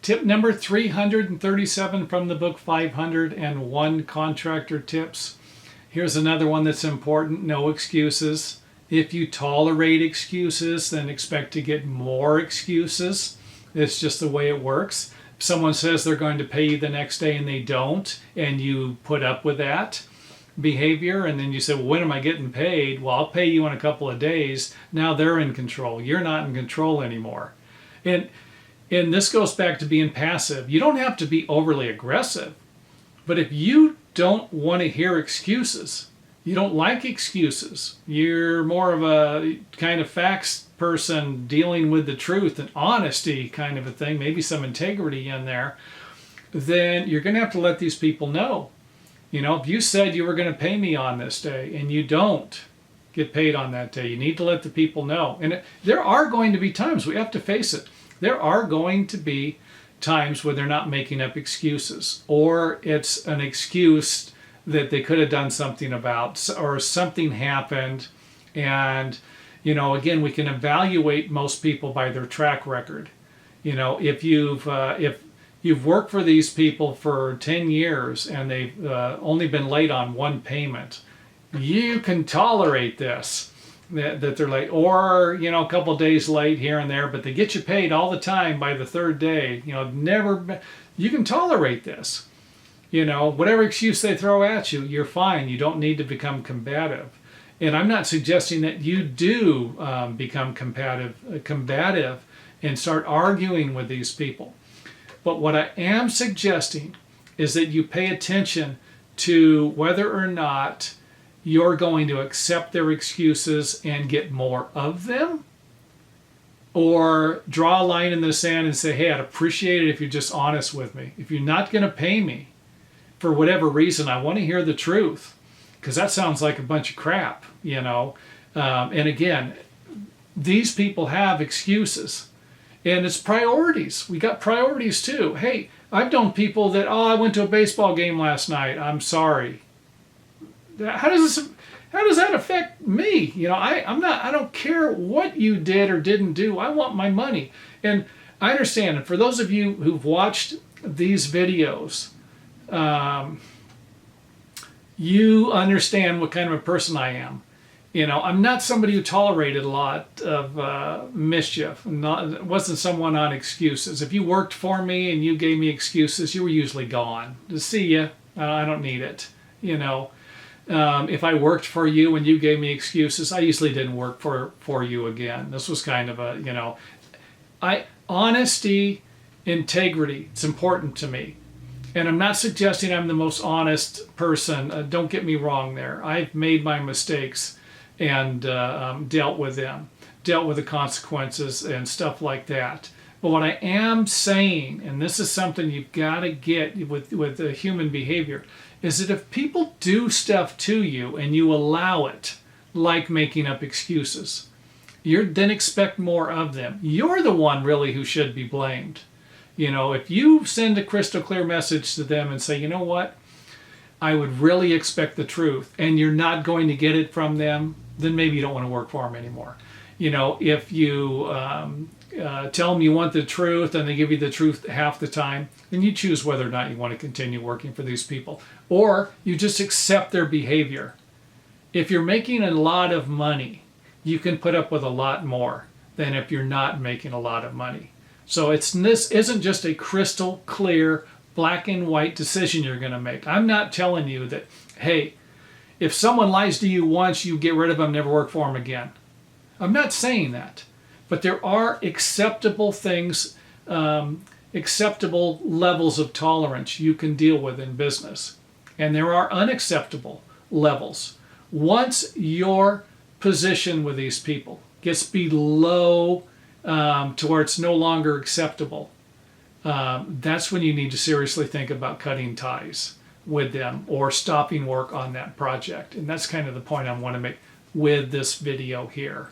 Tip number 337 from the book 501 Contractor Tips. Here's another one that's important. No excuses. If you tolerate excuses, then expect to get more excuses. It's just the way it works. If someone says they're going to pay you the next day and they don't, and you put up with that behavior, and then you say, well, when am I getting paid? Well, I'll pay you in a couple of days. Now they're in control. You're not in control anymore. And this goes back to being passive. You don't have to be overly aggressive, but if you don't want to hear excuses, you don't like excuses, you're more of a kind of facts person dealing with the truth and honesty kind of a thing, maybe some integrity in there, then you're going to have to let these people know. You know, if you said you were going to pay me on this day and you don't get paid on that day, you need to let the people know. And there are going to be times, we have to face it, there are going to be times when they're not making up excuses, or it's an excuse that they could have done something about, or something happened. And, you know, again, we can evaluate most people by their track record. You know, if you've worked for these people for 10 years and they've only been late on one payment, you can tolerate this, that they're late, or, you know, a couple of days late here and there, but they get you paid all the time by the third day. You know, you can tolerate this. You know, whatever excuse they throw at you, you're fine. You don't need to become combative. And I'm not suggesting that you do become combative and start arguing with these people. But what I am suggesting is that you pay attention to whether or not you're going to accept their excuses and get more of them, or draw a line in the sand and say, hey, I'd appreciate it if you're just honest with me. If you're not going to pay me for whatever reason, I want to hear the truth, because that sounds like a bunch of crap, you know. And again, these people have excuses, and it's priorities. We got priorities too. Hey, I've known people that, I went to a baseball game last night, I'm sorry. How does that affect me? You know, I don't care what you did or didn't do. I want my money. And I understand, and for those of you who've watched these videos, you understand what kind of a person I am. You know, I'm not somebody who tolerated a lot of mischief. Wasn't someone on excuses. If you worked for me and you gave me excuses, you were usually gone. To see you, I don't need it. You know, if I worked for you and you gave me excuses, I usually didn't work for you again. This was kind of a, you know, honesty, integrity, it's important to me. And I'm not suggesting I'm the most honest person. Don't get me wrong there. I've made my mistakes and dealt with them, dealt with the consequences and stuff like that. But what I am saying, and this is something you've got to get with human behavior, is that if people do stuff to you and you allow it, like making up excuses, then expect more of them. You're the one really who should be blamed. You know, if you send a crystal clear message to them and say, you know what, I would really expect the truth, and you're not going to get it from them, then maybe you don't want to work for them anymore. You know, if you tell them you want the truth and they give you the truth half the time, then you choose whether or not you want to continue working for these people. Or you just accept their behavior. If you're making a lot of money, you can put up with a lot more than if you're not making a lot of money. So this isn't just a crystal clear, black and white decision you're going to make. I'm not telling you that, hey, if someone lies to you once, you get rid of them, never work for them again. I'm not saying that. But there are acceptable things, acceptable levels of tolerance you can deal with in business. And there are unacceptable levels. Once your position with these people gets below to where it's no longer acceptable, that's when you need to seriously think about cutting ties with them or stopping work on that project. And that's kind of the point I want to make with this video here.